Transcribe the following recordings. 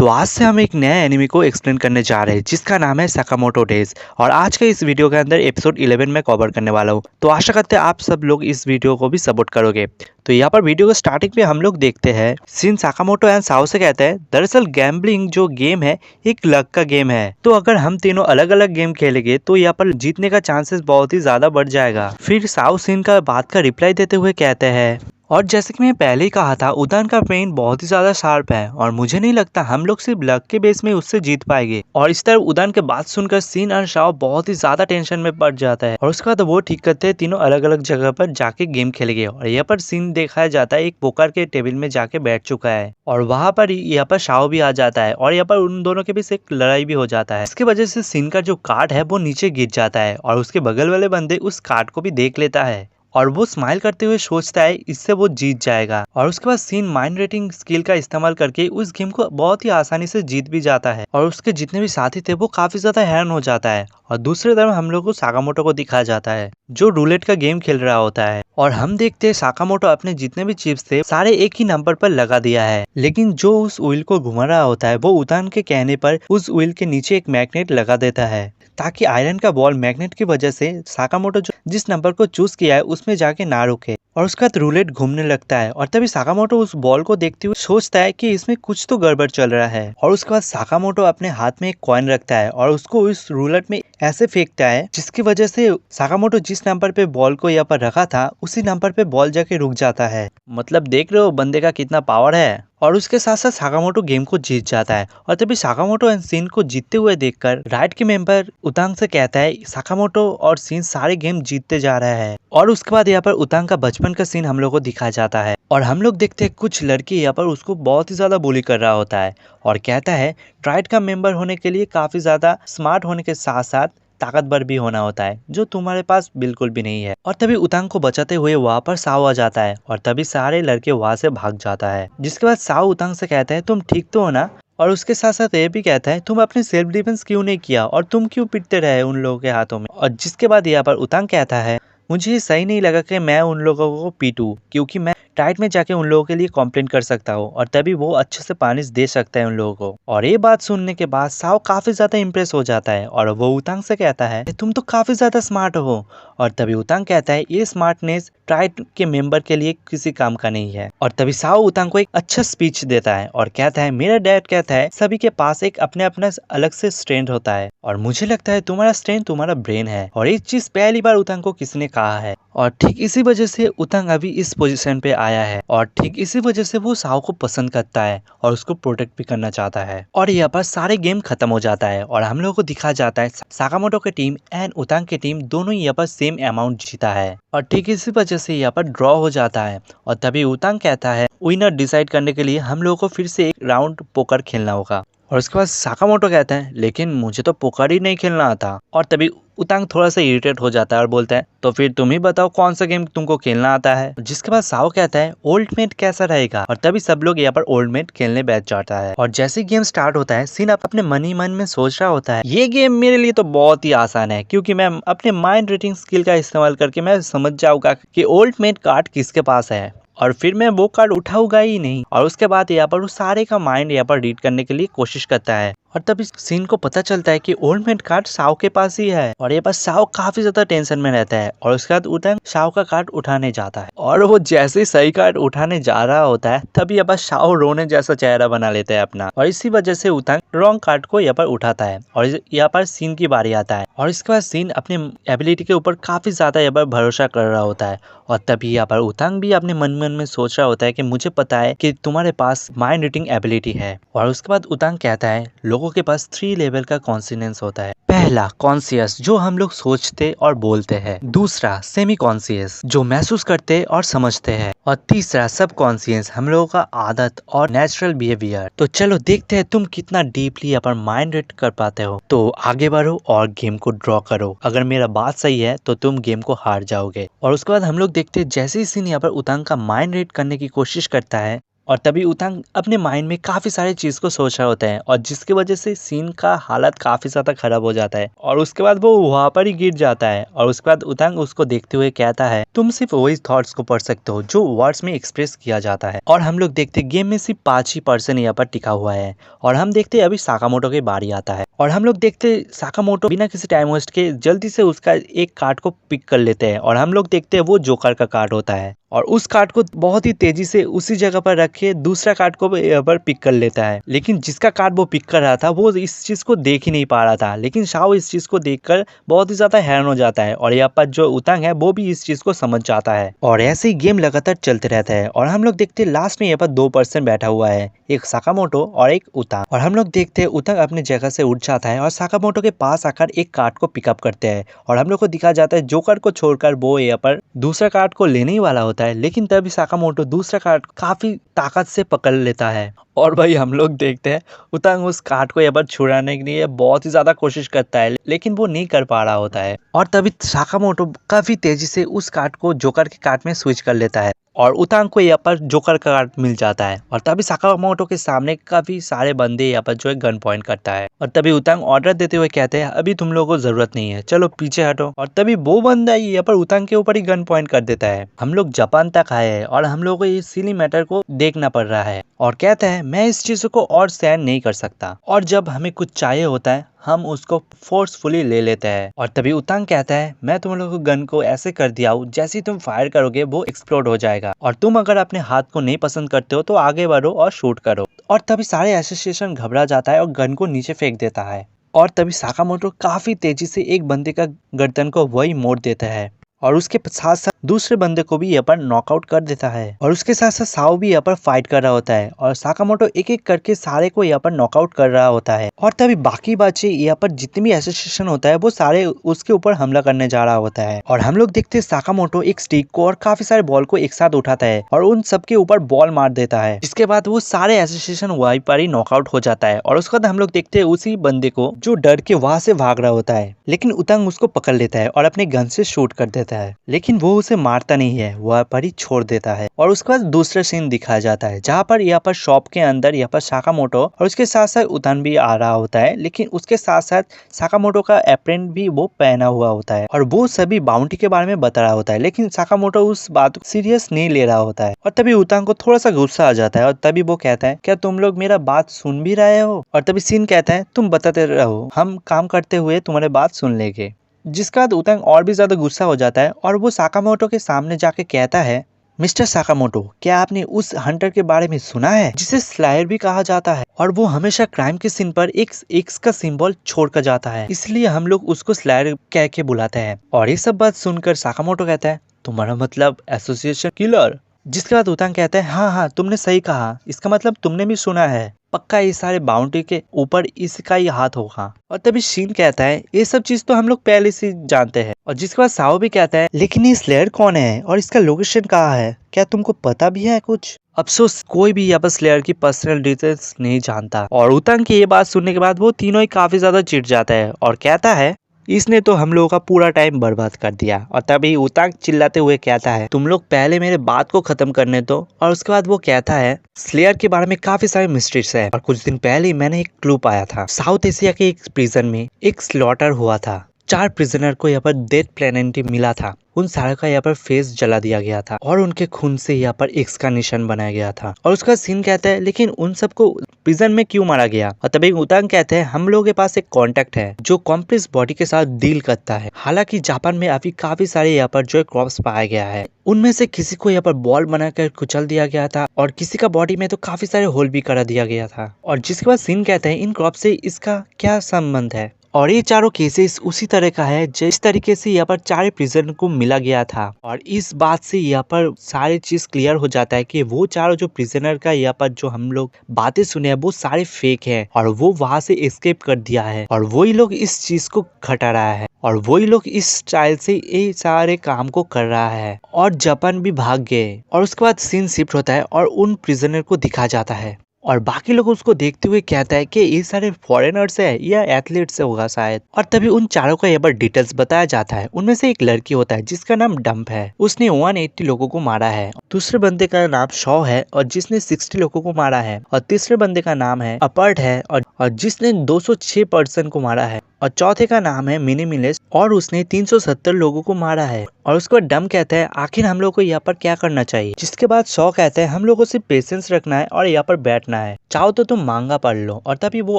तो आज से हम एक नया एनिमे को एक्सप्लेन करने जा रहे हैं जिसका नाम है साकामोटो डेज। और आज के इस वीडियो के अंदर एपिसोड 11 में कवर करने वाला हूँ। तो आशा करते हैं आप सब लोग इस वीडियो को भी सपोर्ट करोगे। तो यहाँ पर वीडियो के स्टार्टिंग में हम लोग देखते हैं शिन साकामोटो एंड साओ से कहते हैं दरअसल गैम्बलिंग जो गेम है एक लक का गेम है। तो अगर हम तीनों अलग अलग गेम खेलेंगे तो यहाँ पर जीतने का चांसेस बहुत ही ज्यादा बढ़ जाएगा। फिर साओ शिन का बात का रिप्लाई देते हुए कहते हैं और जैसे कि मैं पहले ही कहा था उदान का ब्रेन बहुत ही ज्यादा शार्प है और मुझे नहीं लगता हम लोग सिर्फ लक के बेस में उससे जीत पाएंगे। और इस तरह उदान के बात सुनकर शिन और साओ बहुत ही ज्यादा टेंशन में पड़ जाता है और उसके बाद वो ठीक करते हैं तीनों अलग अलग जगह पर जाके गेम खेलेंगे। और यहाँ पर शिन देखा जाता है एक पोकर के टेबल में जाके बैठ चुका है और वहां पर यहाँ पर साओ भी आ जाता है और यहाँ पर उन दोनों के बीच एक लड़ाई भी हो जाता है। इसकी वजह से शिन का जो कार्ड है वो नीचे गिर जाता है और उसके बगल वाले बंदे उस कार्ड को भी देख लेता है और वो स्माइल करते हुए सोचता है इससे वो जीत जाएगा। और उसके बाद शिन माइंड रीडिंग स्किल का इस्तेमाल करके उस गेम को बहुत ही आसानी से जीत भी जाता है और उसके जितने भी साथी थे वो काफी ज्यादा हैरान हो जाता है। और दूसरी तरफ हम लोग को साकामोटो को दिखाया जाता है जो रूलेट का गेम खेल रहा होता है और हम देखते हैं साकामोटो अपने जितने भी चिप्स थे सारे एक ही नंबर पर लगा दिया है, लेकिन जो उस व्हील को घुमा रहा होता है वो उदान के कहने पर उस व्हील के नीचे एक मैग्नेट लगा देता है ताकि आयरन का बॉल मैग्नेट की वजह से साकामोटो जिस नंबर को चूज किया है उसमें जाके ना रुके। और उसका रूलेट घूमने लगता है और तभी साकामोटो उस बॉल को देखते हुए सोचता है कि इसमें कुछ तो गड़बड़ चल रहा है। और उसके बाद साकामोटो अपने हाथ में एक कॉइन रखता है और उसको उस रूलेट में ऐसे फेंकता है जिसकी वजह से साकामोटो जिस नंबर पे बॉल को यहाँ पर रखा था उसी नंबर पे बॉल जाके रुक जाता है। मतलब देख रहे हो बंदे का कितना पावर है। और उसके साथ साथ साकामोटो गेम को जीत जाता है और तभी साकामोटो एंड शिन को जीतते हुए देखकर राइट के मेंबर उतांग से कहता है साकामोटो और शिन सारे गेम जीतते जा रहा है। और उसके बाद यहाँ पर उतांग का बचपन का सीन हम लोग को दिखाया जाता है और हम लोग देखते हैं कुछ लड़की यहाँ पर उसको बहुत ही ज्यादा बुली कर रहा होता है और कहता है ट्राइड का मेंबर होने के लिए काफी ज्यादा स्मार्ट होने के साथ साथ ताकतवर भी होना होता है जो तुम्हारे पास बिल्कुल भी नहीं है। और तभी उतांग को बचाते हुए वहाँ पर साओ आ जाता है और तभी सारे लड़के वहाँ से भाग जाता है। जिसके बाद साओ उतांग से कहता है तुम ठीक तो हो ना, और उसके साथ साथ ये भी कहता है तुम अपने सेल्फ डिफेंस क्यों नहीं किया और तुम क्यों पिटते रहे उन लोगों के हाथों में। और जिसके बाद यहाँ पर उतांग कहता है मुझे सही नहीं लगा कि मैं उन लोगों को पीटूं क्योंकि मैं टाइट में जाके उन लोगों के लिए कंप्लेंट कर सकता हूँ और तभी वो अच्छे से पानिश दे सकता है उन लोगों को। और ये बात सुनने के बाद साओ काफी ज्यादा इम्प्रेस हो जाता है और वो उतांग से कहता है तुम तो काफी ज्यादा स्मार्ट हो। और तभी उतांग कहता है ये स्मार्टनेस ट्राइड के मेंबर के लिए किसी काम का नहीं है। और तभी साओ उतांग को एक अच्छा स्पीच देता है और कहता है मेरा डैड कहता है सभी के पास एक अपने अपना अलग से स्ट्रेंथ होता है और मुझे लगता है तुम्हारा स्ट्रेंथ तुम्हारा ब्रेन है। और ये चीज पहली बार उतांग को किसी ने कहा है और ठीक इसी वजह से उतांग अभी इस पोजीशन पे आया है और ठीक इसी वजह से वो साओ को पसंद करता है और उसको प्रोटेक्ट भी करना चाहता है। और यहाँ पर सारे गेम खत्म हो जाता है और हम लोगों को दिखाया जाता है साकामोटो की टीम एंड उतांग की टीम दोनों यहाँ पर सेम अमाउंट जीता है और ठीक इसी वजह से यहाँ पर ड्रॉ हो जाता है। और तभी उतांग कहता है विनर डिसाइड करने के लिए हम लोगों को फिर से एक राउंड पोकर खेलना होगा। और उसके बाद साकामोटो कहता है लेकिन मुझे तो पोकर ही नहीं खेलना आता। और तभी उतांग थोड़ा सा इरिटेट हो जाता है और बोलता है तो फिर तुम ही बताओ कौन सा गेम तुमको खेलना आता है। जिसके बाद साओ कहता है ओल्डमेट कैसा रहेगा और तभी सब लोग यहाँ पर ओल्डमेट खेलने बैठ जाता है। और जैसे ही गेम स्टार्ट होता है शिन अपने मन ही मन में सोच रहा होता है ये गेम मेरे लिए तो बहुत ही आसान है क्योंकि मैं अपने माइंड रीडिंग स्किल का इस्तेमाल करके मैं समझ जाऊंगा कि ओल्डमेट कार्ड किसके पास है और फिर मैं वो कार्ड उठाऊंगा ही नहीं। और उसके बाद यहाँ पर वो सारे का माइंड यहाँ पर रीड करने के लिए कोशिश करता है और तभी शिन को पता चलता है कि ओल्डमेट कार्ड साओ के पास ही है। और ये पास साओ काफी ज्यादा टेंशन में रहता है और उसके बाद उतांग साओ का कार्ड उठाने जाता है और वो जैसे ही सही कार्ड उठाने जा रहा होता है तभी यहाँ पर साओ रोने जैसा चेहरा बना लेता है अपना और इसी वजह से उतांग रॉन्ग कार्ड को यहाँ पर उठाता है और यहाँ पर शिन की बारी आता है। और इसके बाद शिन अपने एबिलिटी के ऊपर काफी ज्यादा यहाँ पर भरोसा कर रहा होता है और तभी यहाँ पर उतांग भी अपने मन में सोच रहा होता है कि मुझे पता है कि तुम्हारे पास माइंड रीडिंग एबिलिटी है। और उसके बाद उतांग कहता है लोगों के पास 3 लेवल का कॉन्सियस होता है। पहला कॉन्सियस जो हम लोग सोचते और बोलते हैं, दूसरा सेमी कॉन्सियस जो महसूस करते और समझते हैं, और तीसरा सब कॉन्सियस हम लोगों का आदत और नेचुरल बिहेवियर। तो चलो देखते हैं तुम कितना डीपली अपन माइंड रीड कर पाते हो। तो आगे बढ़ो और गेम को ड्रॉ करो, अगर मेरा बात सही है तो तुम गेम को हार जाओगे। और उसके बाद हम लोग देखते हैं जैसे ही सीन यहाँ पर उतांग का माइंड रीड करने की कोशिश करता है और तभी उतांग अपने माइंड में काफी सारे चीज को सोच रहा होता है और जिसकी वजह से सीन का हालत काफी ज्यादा खराब हो जाता है और उसके बाद वो वहां पर ही गिर जाता है। और उसके बाद उतांग उसको देखते हुए कहता है तुम सिर्फ वही थॉट्स को पढ़ सकते हो जो वर्ड्स में एक्सप्रेस किया जाता है। और हम लोग देखते गेम में सिर्फ 5 ही पर्सन यहाँ पर टिका हुआ है और हम देखते अभी साकामोटो की बारी आता है और हम लोग देखते साकामोटो बिना किसी टाइम वेस्ट के जल्दी से उसका एक कार्ड को पिक कर लेते हैं और हम लोग देखते हैं वो जोकर का कार्ड होता है और उस कार्ड को बहुत ही तेजी से उसी जगह पर रख के दूसरा कार्ड को यहाँ पर पिक कर लेता है। लेकिन जिसका कार्ड वो पिक कर रहा था वो इस चीज को देख ही नहीं पा रहा था, लेकिन शाओ इस चीज को देखकर बहुत ही ज्यादा हैरान हो जाता है और यहाँ पर जो उतांग है वो भी इस चीज को समझ जाता है और ऐसे ही गेम लगातार चलते रहता है। और हम लोग देखते लास्ट में यहाँ पर 2 पर्सन बैठा हुआ है, एक साकामोटो और एक उतांग। और हम लोग देखते उतांग अपने जगह से उठ जाता है और साकामोटो के पास आकर एक कार्ड को पिकअप करते हैं और हम लोग को दिखा जाता है जोकर को छोड़कर वो यहाँ पर दूसरा कार्ड को लेने ही वाला होता है, लेकिन तभी साकामोटो दूसरा कार्ड काफी ताकत से पकड़ लेता है। और भाई हम लोग देखते हैं उतांग उस कार्ड को यहाँ पर छुड़ाने के लिए बहुत ही ज्यादा कोशिश करता है लेकिन वो नहीं कर पा रहा होता है और तभी साकामोटो काफी तेजी से उस कार्ड को जोकर के कार्ड में स्विच कर लेता है और उतांग को यहाँ पर जोकर का कार्ड मिल जाता है। और तभी साकामोटो के सामने काफी सारे बंदे यहाँ पर जो है गन पॉइंट करता है और तभी उतांग ऑर्डर देते हुए कहते हैं अभी तुम लोगों को जरूरत नहीं है, चलो पीछे हटो। और तभी वो बंदा यहाँ पर उतांग के ऊपर ही गन पॉइंट कर देता है। हम लोग जापान तक आए हैं और हम लोगों को इस सिली मैटर को देखना पड़ रहा है और कहता है मैं इस चीज को और सहन नहीं कर सकता और जब हमें कुछ चाहिए होता है हम उसको फोर्सफुली ले लेते हैं। और तभी उतांग कहता है मैं तुम लोगों को गन को ऐसे कर दिया हूँ जैसे ही तुम फायर करोगे वो एक्सप्लोड हो जाएगा और तुम अगर अपने हाथ को नहीं पसंद करते हो तो आगे बढ़ो और शूट करो। और तभी सारे एसोसिएशन घबरा जाता है और गन को नीचे फेंक देता है और तभी साकामोटो काफी तेजी से एक बंदे का गर्दन को वही मोड़ देता है और उसके साथ साथ दूसरे बंदे को भी यहाँ पर नॉकआउट कर देता है और उसके साथ साथ साओ भी यहाँ पर फाइट कर रहा होता है और साकामोटो एक एक करके सारे को यहाँ पर नॉकआउट कर रहा होता है। और तभी बाकी बच्चे यहाँ पर जितने भी एसोसिएशन होता है वो सारे उसके ऊपर हमला करने जा रहा होता है और हम लोग देखते हैं साकामोटो एक स्टिक को और काफी सारे बॉल को एक साथ उठाता है और उन सबके ऊपर बॉल मार देता है। इसके बाद वो सारे एसोसिएशन वहीं पर ही नॉकआउट हो जाता है और उसके बाद हम लोग देखते हैं उसी बंदे को जो डर के वहां से भाग रहा होता है, लेकिन उतांग उसको पकड़ लेता है और अपने गन से शूट कर देता है, लेकिन वो उसे मारता नहीं है, वहाँ पर ही छोड़ देता है। और उसके बाद दूसरा सीन दिखाया जाता है जहाँ पर यहाँ पर शॉप के अंदर यहाँ पर साकामोटो और उसके साथ साथ उतांग भी आ रहा होता है, लेकिन उसके साथ साथ साकामोटो का एप्रेन भी वो पहना हुआ होता है और वो सभी बाउंटी के बारे में बता रहा होता है, लेकिन साकामोटो उस बात को सीरियस नहीं ले रहा होता है। और तभी उतांग को थोड़ा सा गुस्सा आ जाता है और तभी वो कहता है क्या तुम लोग मेरा बात सुन भी रहे हो? और तभी सीन कहता है तुम बताते रहो, हम काम करते हुए तुम्हारे बात सुन लेंगे। जिसके बाद उतांग और भी ज्यादा गुस्सा हो जाता है और वो साकामोटो के सामने जाके कहता है मिस्टर साकामोटो, क्या आपने उस हंटर के बारे में सुना है जिसे स्लायर भी कहा जाता है और वो हमेशा क्राइम के सीन पर एक एक्स का सिंबल छोड़कर जाता है, इसलिए हम लोग उसको स्लायर कह के बुलाते हैं। और ये सब बात सुनकर साकामोटो कहता है तुम्हारा मतलब एसोसिएशन किलर? जिसके बाद उतांग कहता है हाँ तुमने सही कहा, इसका मतलब तुमने भी सुना है, पक्का ये सारे बाउंड्री के ऊपर इसका ही हाथ होगा। और तभी शीन कहता है ये सब चीज तो हम लोग पहले से जानते हैं। और जिसके बाद साओ भी कहता है लेकिन ये स्लेयर कौन है और इसका लोकेशन कहाँ है, क्या तुमको पता भी है कुछ? अफसोस कोई भी यहाँ पर स्लेयर की पर्सनल डिटेल्स नहीं जानता। और उतांग की ये बात सुनने के बाद वो तीनों ही काफी ज्यादा चिढ़ जाता है और कहता है इसने तो हम लोगों का पूरा टाइम बर्बाद कर दिया। और तभी उतांग चिल्लाते हुए कहता है तुम लोग पहले मेरे बात को खत्म करने दो। और उसके बाद वो कहता है स्लेयर के बारे में काफी सारे मिस्ट्रीज है और कुछ दिन पहले ही मैंने एक क्लू पाया था, साउथ एशिया के एक प्रिजन में एक स्लॉटर हुआ था, 4 प्रिजनर को यहाँ पर डेथ पेनल्टी मिला था, उन सारे का यहाँ पर फेस जला दिया गया था और उनके खून से यहाँ पर एक्स का निशान बनाया गया था। और उसका सीन कहता है लेकिन उन सबको प्रिजन में क्यों मारा गया? और तभी उतांग कहते हैं हम लोगों के पास एक कांटेक्ट है जो कॉम्प्लेक्स बॉडी के साथ डील करता है। हालांकि जापान में अभी काफी सारे यहाँ पर जो क्रॉप्स पाया गया है, उनमें से किसी को यहाँ पर बॉल बनाकर कुचल दिया गया था और किसी का बॉडी में तो काफी सारे होल भी करा दिया गया था। और जिसके बाद सीन कहते हैं इन क्रॉप से इसका क्या संबंध है? और ये चारों केसेस उसी तरह का है जिस तरीके से यहाँ पर 4 प्रिजन को मिला गया था। और इस बात से यहाँ पर सारी चीज क्लियर हो जाता है कि वो चारों जो प्रिजनर का यहाँ पर जो हम लोग बातें सुने हैं वो सारे फेक है और वो वहां से एस्केप कर दिया है और वही लोग इस चीज को घटा रहा है और वही लोग इस स्टाइल से ये सारे काम को कर रहा है और जापान भी भाग गए। और उसके बाद सीन शिफ्ट होता है और उन प्रिजनर को दिखा जाता है और बाकी लोग उसको देखते हुए कहता है कि ये सारे फॉरेनर्स है या एथलीट्स होगा शायद। और तभी उन चारों का यहाँ पर डिटेल्स बताया जाता है। उनमें से एक लड़की होता है जिसका नाम डंप है, उसने 180 लोगों को मारा है। दूसरे बंदे का नाम शॉ है और जिसने 60 लोगों को मारा है। और तीसरे बंदे का नाम है अपर्ट है और जिसने 206 पर्सन को मारा है। और चौथे का नाम है मिनिमिलिस और उसने 370 लोगों को मारा है। और उसके बाद डम कहता है आखिर हम लोग को यहाँ पर क्या करना चाहिए, जिसके बाद शॉ कहता है हम लोग को सिर्फ पेशेंस रखना है और यहाँ पर बैठना है, चाहो तो तुम मांगा पढ़ लो। और तभी वो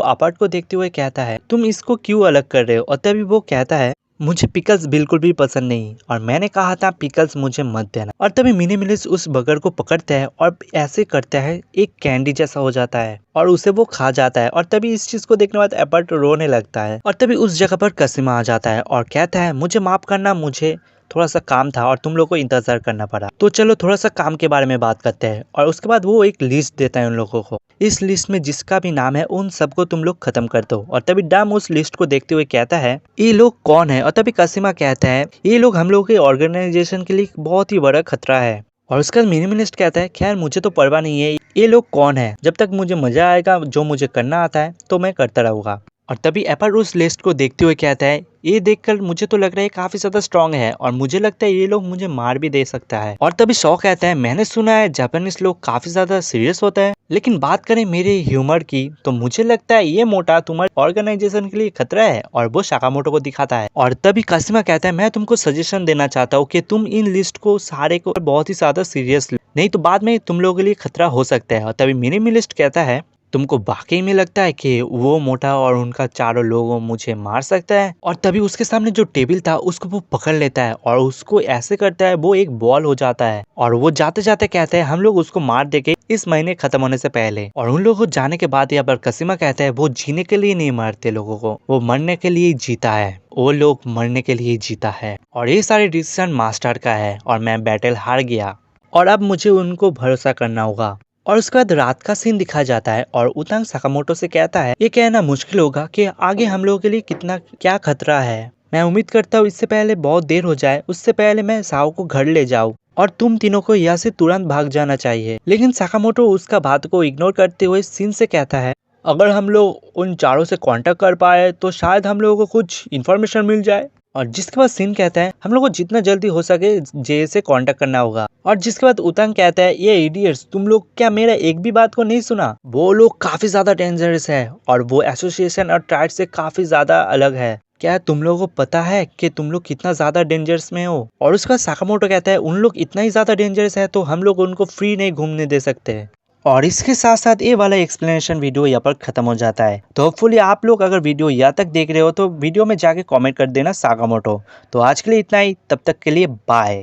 अपार्ट को देखते हुए कहता है तुम इसको क्यों अलग कर रहे हो। और तभी वो कहता है मुझे पिकल्स बिल्कुल भी पसंद नहीं और मैंने कहा था पिकल्स मुझे मत देना। और तभी मिनिमिलिस उस बगर को पकड़ता है और ऐसे करता है एक कैंडी जैसा हो जाता है और उसे वो खा जाता है। और तभी इस चीज को देखने बाद एपर्ट रोने लगता है। और तभी उस जगह पर कसिमा आ जाता है और कहता है मुझे माफ करना, मुझे थोड़ा सा काम था और तुम लोग को इंतजार करना पड़ा, तो चलो थोड़ा सा काम के बारे में बात करते हैं। और उसके बाद वो एक लिस्ट देता है उन लोगों को, इस लिस्ट में जिसका भी नाम है उन सबको तुम लोग खत्म कर दो। और तभी डम उस लिस्ट को देखते हुए कहता है ये लोग कौन है। और तभी कसिमा कहता है ये लोग हम लोग के ऑर्गेनाइजेशन के लिए बहुत ही बड़ा खतरा है। और उसका मिनिमलिस्ट कहता है खैर मुझे तो परवाह नहीं है ये लोग कौन है, जब तक मुझे मजा आएगा जो मुझे करना आता है तो मैं करता रहूंगा। और तभी एपर उस लिस्ट को देखते हुए कहता है ये देखकर मुझे तो लग रहा है काफी ज्यादा स्ट्रांग है और मुझे लगता है ये लोग मुझे मार भी दे सकता है। और तभी शॉ कहता है मैंने सुना है जापानीज लोग काफी ज्यादा सीरियस होता है, लेकिन बात करें मेरे ह्यूमर की तो मुझे लगता है ये मोटा तुम्हारे ऑर्गेनाइजेशन के लिए खतरा है। और वो साकामोटो को दिखाता है। और तभी कासिमा कहता है मैं तुमको सजेशन देना चाहता हूँ कि तुम इन लिस्ट को सारे को बहुत ही ज्यादा सीरियस लो, नहीं तो बाद में तुम लोगों के लिए खतरा हो सकता है। और तभी मिनिमिलिस्ट कहता है तुमको वाकई में लगता है कि वो मोटा और उनका चारों लोगों मुझे मार सकता है। और तभी उसके सामने जो टेबल था उसको वो पकड़ लेता है और उसको ऐसे करता है वो एक बॉल हो जाता है। और वो जाते जाते कहते हैं हम लोग उसको मार देंगे इस महीने खत्म होने से पहले। और उन लोगों को जाने के बाद यहाँ पर कसिमा कहता है वो जीने के लिए नहीं मारते लोगों को, वो मरने के लिए जीता है, वो लोग मरने के लिए जीता है। और ये सारे डिसीजन मास्टर का है और मैं बैटल हार गया और अब मुझे उनको भरोसा करना होगा। और उसके बाद रात का सीन दिखाया जाता है और उतांग साकामोटो से कहता है ये कहना मुश्किल होगा कि आगे हम लोगों के लिए कितना क्या खतरा है। मैं उम्मीद करता हूँ इससे पहले बहुत देर हो जाए, उससे पहले मैं साओ को घर ले जाऊँ और तुम तीनों को यहाँ से तुरंत भाग जाना चाहिए। लेकिन साकामोटो उसका बात को इग्नोर करते हुए सीन से कहता है अगर हम लोग उन चारों से कांटेक्ट कर पाए तो शायद हम लोगों को कुछ इन्फॉर्मेशन मिल जाए। और जिसके बाद सीन कहता है हम लोग को जितना जल्दी हो सके जे से कांटेक्ट करना होगा। और जिसके बाद उतंग कहता है ये इडियट्स तुम लोग क्या मेरा एक भी बात को नहीं सुना, वो लोग काफी ज्यादा डेंजरस है और वो एसोसिएशन और ट्राइब से काफी ज्यादा अलग है, क्या तुम लोगों को पता है कि तुम लोग कितना ज्यादा डेंजरस में हो। और उसका साकामोटो कहता है उन लोग इतना ही ज्यादा डेंजरस है तो हम लोग उनको फ्री नहीं घूमने दे सकते। और इसके साथ साथ ये वाला एक्सप्लेनेशन वीडियो यहाँ पर खत्म हो जाता है। तो होपफुली आप लोग अगर वीडियो यहाँ तक देख रहे हो तो वीडियो में जाके कमेंट कर देना साकामोटो। तो आज के लिए इतना ही, तब तक के लिए बाय।